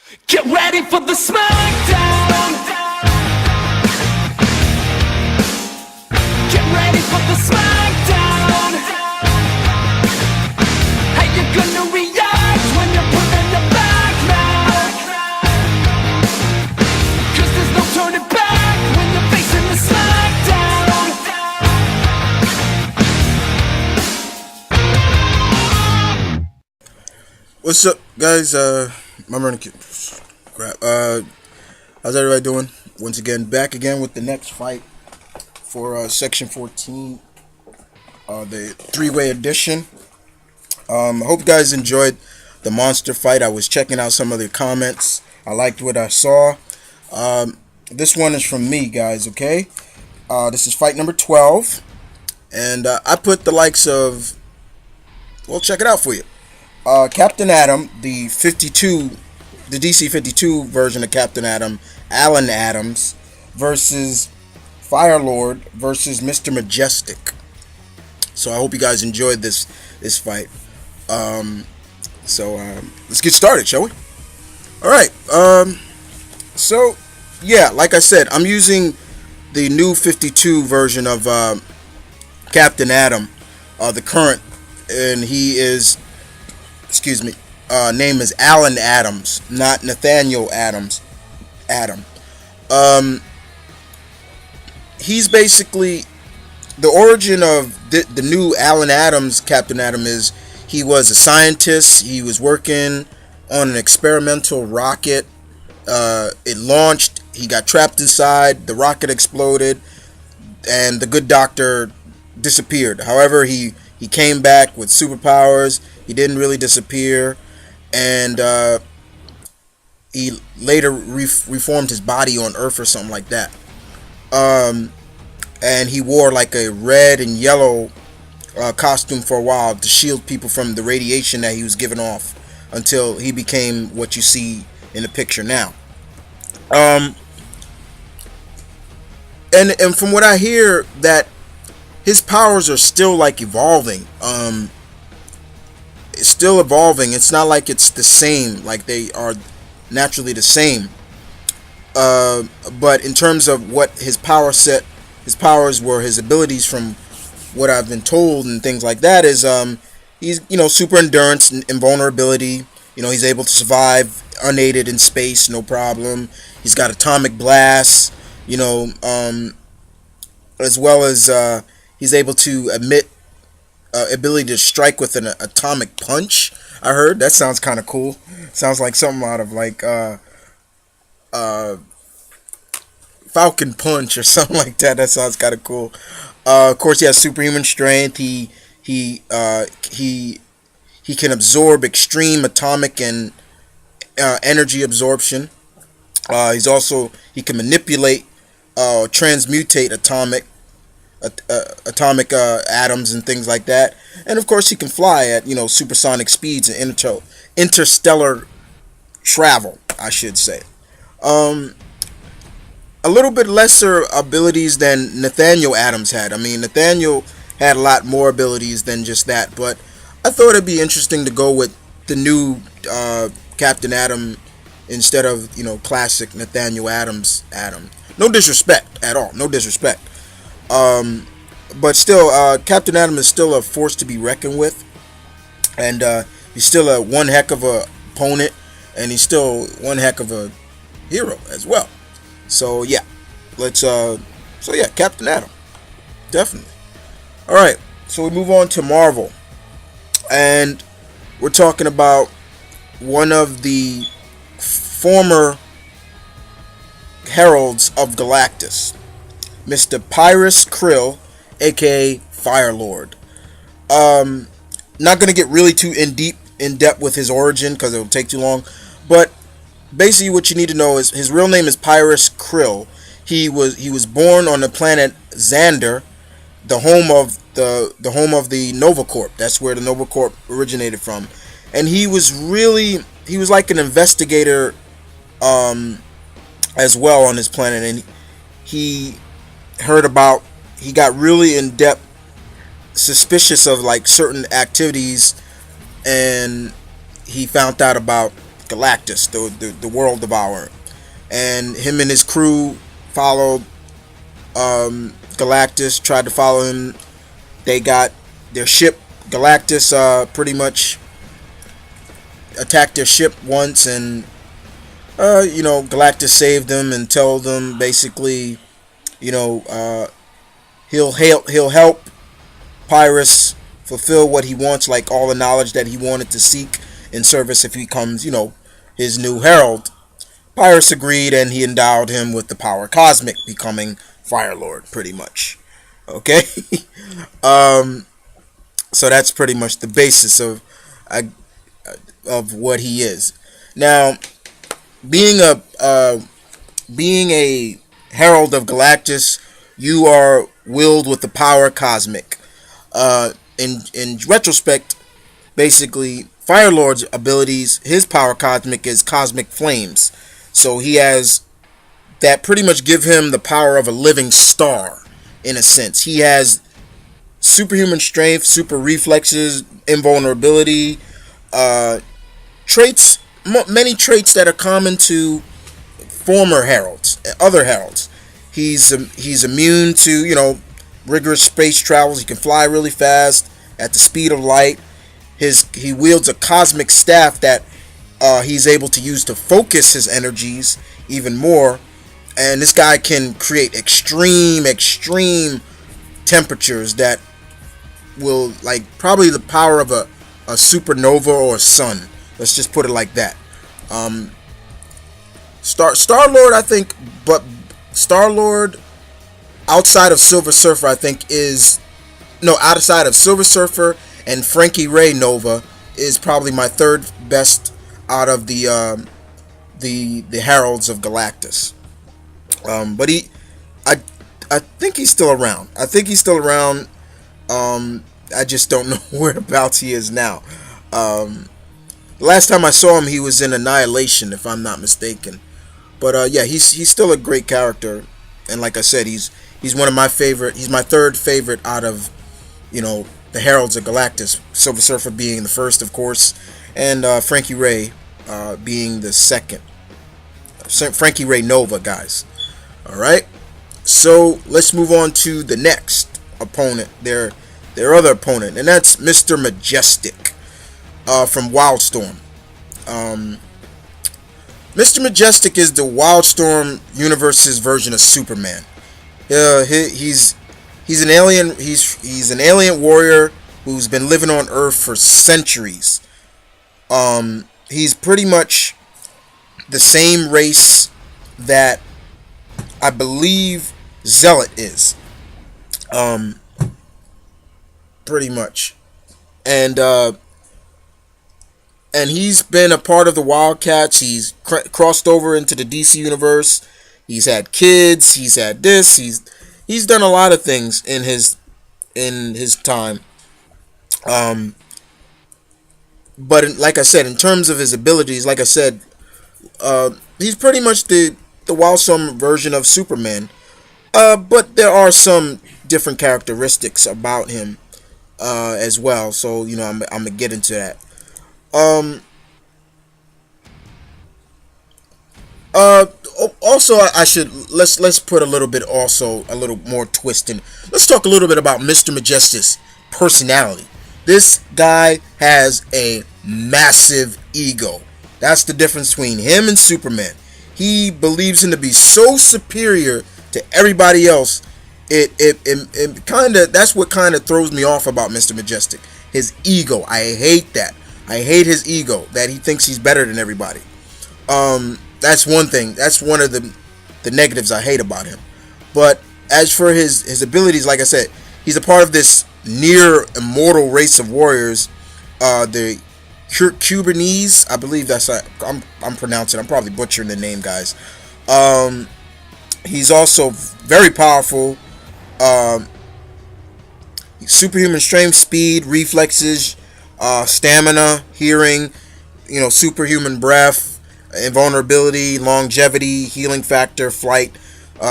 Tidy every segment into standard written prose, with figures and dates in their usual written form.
Get ready for the smackdown. Get ready for the smackdown. How you gonna react when you're put in the back now? Cause there's no turning back when you're facing the smackdown. What's up, guys? My running crap. How's everybody doing? Once again, back again with the next fight for Section 14, the three-way edition. I hope you guys enjoyed the monster fight. I was checking out some of the comments. I liked what I saw. This one is from me, guys. Okay, this is fight number 12, and I put the likes of. Well, check it out for you. Captain Atom, the DC 52 version of Captain Atom, Alan Adams, versus Firelord versus Mr.Majestic. So I hope you guys enjoyed this fight. Let's get started, shall we? All right. So yeah, like I said, I'm using the new 52 version of Captain Atom, the current, and he is. Name is Alan Adams, not Nathaniel Adams. He's basically the origin of the new Alan Adams. Captain Atom is he was a scientist. He was working on an experimental rocket. It launched. He got trapped inside. The rocket exploded, and the good doctor disappeared. However, he came back with superpowers. He didn't really disappear, and he later reformed his body on Earth or something like that. And he wore like a red and yellow costume for a while to shield people from the radiation that he was giving off until he became what you see in the picture now. And from what I hear, that his powers are still like evolving. It's still evolving. It's not like it's the same, like they are naturally the same. But in terms of what his powers were, his abilities, from what I've been told and things like that, is he's super endurance and invulnerability. He's able to survive unaided in space, no problem. He's got atomic blasts, as well as he's able to emit ability to strike with an atomic punch. I heard that sounds kind of cool. Sounds like something out of like Falcon Punch or something like that. That sounds kind of cool. Of course, he has superhuman strength. He can absorb extreme atomic and energy absorption. He can manipulate, transmutate atomic atoms and things like that, and of course he can fly at supersonic speeds and interstellar travel, I should say. A little bit lesser abilities than Nathaniel Adams had. I mean, Nathaniel had a lot more abilities than just that, but I thought it'd be interesting to go with the new Captain Atom instead of classic Nathaniel Adams. No disrespect at all. No disrespect. But still, Captain Atom is still a force to be reckoned with, and he's still a one heck of a opponent, and he's still one heck of a hero as well. So yeah, Captain Atom, definitely. All right, so we move on to Marvel, and we're talking about one of the former heralds of Galactus, Mr. Pyrus Krill, aka Firelord. Not gonna get really too in depth with his origin because it will take too long. But basically, what you need to know is his real name is Pyrus Krill. He was born on the planet Xander, the home of the Nova Corp. That's where the Nova Corp originated from. And he was like an investigator, as well on his planet, and he got really in depth, suspicious of like certain activities, and he found out about Galactus, the world devourer, and him and his crew followed Galactus. Tried to follow him. They got their ship Galactus pretty much attacked their ship once, and Galactus saved them and told them basically, he'll help Pyrrhus fulfill what he wants, like all the knowledge that he wanted to seek in service if he becomes, his new herald. Pyrrhus agreed, and he endowed him with the power cosmic, becoming Firelord, pretty much. Okay, so that's pretty much the basis of what he is. Now, being a herald of Galactus, you are willed with the power cosmic. In retrospect, basically, Firelord's abilities, his power cosmic is cosmic flames. So he has that pretty much give him the power of a living star, in a sense. He has superhuman strength, super reflexes, invulnerability, traits, many traits that are common to former heralds, other heralds. He's immune to, rigorous space travels. He can fly really fast at the speed of light. He wields a cosmic staff that he's able to use to focus his energies even more. And this guy can create extreme temperatures that will, like, probably the power of a supernova or a sun. Let's just put it like that. Star-Lord, I think, but Star-Lord outside of Silver Surfer, I think outside of Silver Surfer and Frankie Ray Nova is probably my third best out of the Heralds of Galactus. But I think he's still around. I just don't know whereabouts he is now. The last time I saw him, he was in Annihilation, if I'm not mistaken. But yeah, he's still a great character, and like I said, he's one of my favorite. He's my third favorite out of the Heralds of Galactus. Silver Surfer being the first, of course, and Frankie Ray being the second. Frankie Ray Nova, guys. All right, so let's move on to the next opponent. Their other opponent, and that's Mr.Majestic from Wildstorm. Mr. Majestic is the Wildstorm universe's version of Superman. He's an alien. He's an alien warrior who's been living on Earth for centuries. He's pretty much the same race that I believe Zealot is. Pretty much, and he's been a part of the Wildcats. He's crossed over into the DC universe. He's had kids. He's had this. He's done a lot of things in his time. But like I said, in terms of his abilities, like I said, he's pretty much the Wildstorm version of Superman. But there are some different characteristics about him as well. So I'm gonna get into that. Also, let's put a little more twist in. Let's talk a little bit about Mr. Majestic's personality. This guy has a massive ego. That's the difference between him and Superman. He believes him to be so superior to everybody else. That's what kind of throws me off about Mr. Majestic. His ego. I hate that. I hate his ego, that he thinks he's better than everybody. That's one thing. That's one of the negatives I hate about him. But as for his abilities, like I said, he's a part of this near immortal race of warriors, the Kherubim. I believe that's I'm pronouncing. I'm probably butchering the name, guys. He's also very powerful. Superhuman strength, speed, reflexes, stamina, hearing, superhuman breath, invulnerability, longevity, healing factor, flight,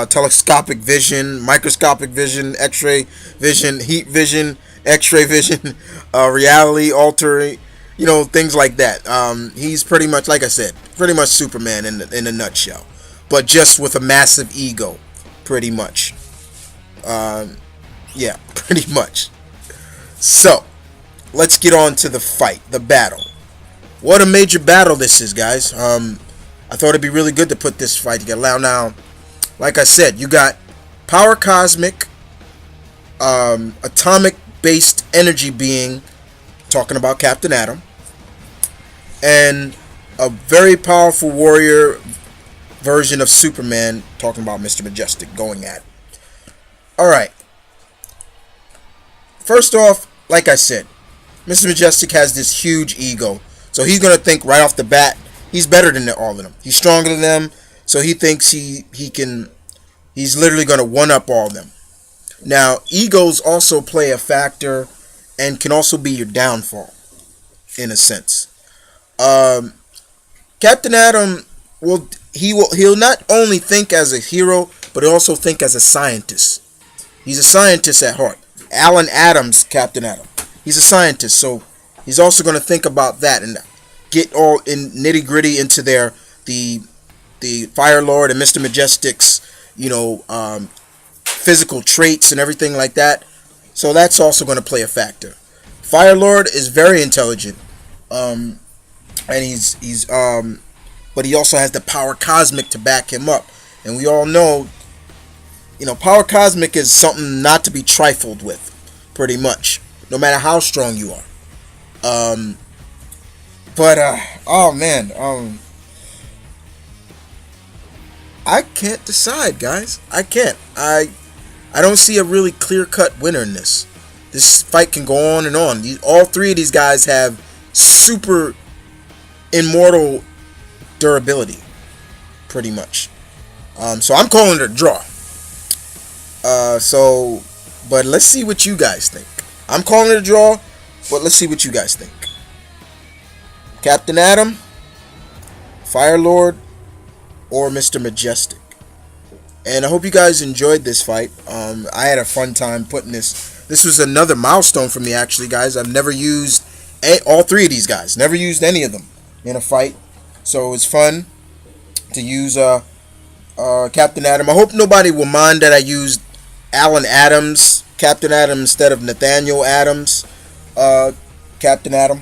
telescopic vision, microscopic vision, X-ray vision, heat vision, X-ray vision, reality altering, things like that. He's pretty much, like I said, pretty much Superman in a nutshell, but just with a massive ego, pretty much. Yeah, pretty much. So, let's get on to the fight, the battle. What a major battle this is, guys. I thought it'd be really good to put this fight together. Now, like I said, you got power cosmic, atomic-based energy being, talking about Captain Atom, and a very powerful warrior version of Superman, talking about Mr. Majestic, going at it. Alright. First off, like I said, Mr. Majestic has this huge ego. So he's going to think right off the bat, he's better than all of them. He's stronger than them. So he thinks he's literally going to one-up all of them. Now, egos also play a factor and can also be your downfall, in a sense. Captain Atom he'll not only think as a hero, but he'll also think as a scientist. He's a scientist at heart. Alan Adams, Captain Atom. He's a scientist, so he's also going to think about that and get all in nitty gritty into the Firelord and Mr. Majestic's, physical traits and everything like that. So that's also going to play a factor. Firelord is very intelligent, and but he also has the power cosmic to back him up, and we all know, power cosmic is something not to be trifled with, pretty much, no matter how strong you are. Oh man, I can't decide, guys. I can't. I don't see a really clear-cut winner in this. This fight can go on and on. All three of these guys have super immortal durability, pretty much. So I'm calling it a draw. But let's see what you guys think. I'm calling it a draw, but let's see what you guys think. Captain Atom, Firelord, or Mr. Majestic. And I hope you guys enjoyed this fight. I had a fun time putting this. This was another milestone for me, actually, guys. I've never used all three of these guys. Never used any of them in a fight. So it's fun to use Captain Atom. I hope nobody will mind that I used Alan Adams, Captain Atom, instead of Nathaniel Adams, Captain Atom.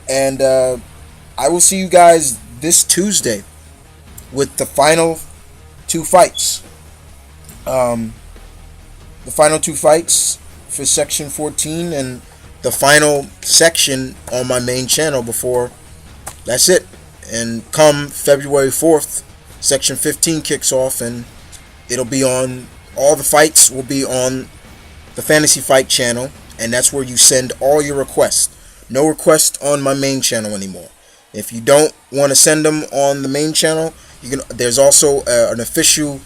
And I will see you guys this Tuesday with the final two fights. The final two fights for Section 14 and the final section on my main channel before that's it. And come February 4th, Section 15 kicks off, and it'll be on, all the fights will be on the Fantasy Fight channel, and that's where you send all your requests. No requests on my main channel anymore. If you don't want to send them on the main channel, there's also an official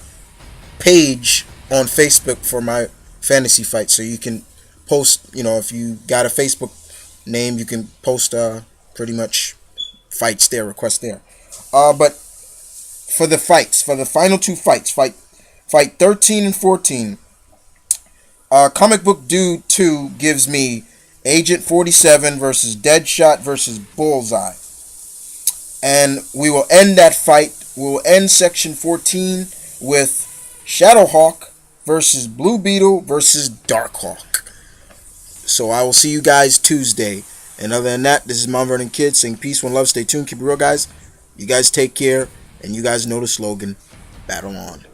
page on Facebook for my Fantasy Fight, so you can post, if you got a Facebook name, you can post pretty much fights there, requests there. But for the fights, for the final two fights, fight 13 and 14, Comic Book Dude 2 gives me Agent 47 versus Deadshot versus Bullseye. And we will end that fight. We will end Section 14 with Shadowhawk versus Blue Beetle versus Darkhawk. So I will see you guys Tuesday. And other than that, this is Mount Vernon Kid saying peace, one love, stay tuned, keep it real, guys. You guys take care, and you guys know the slogan, battle on.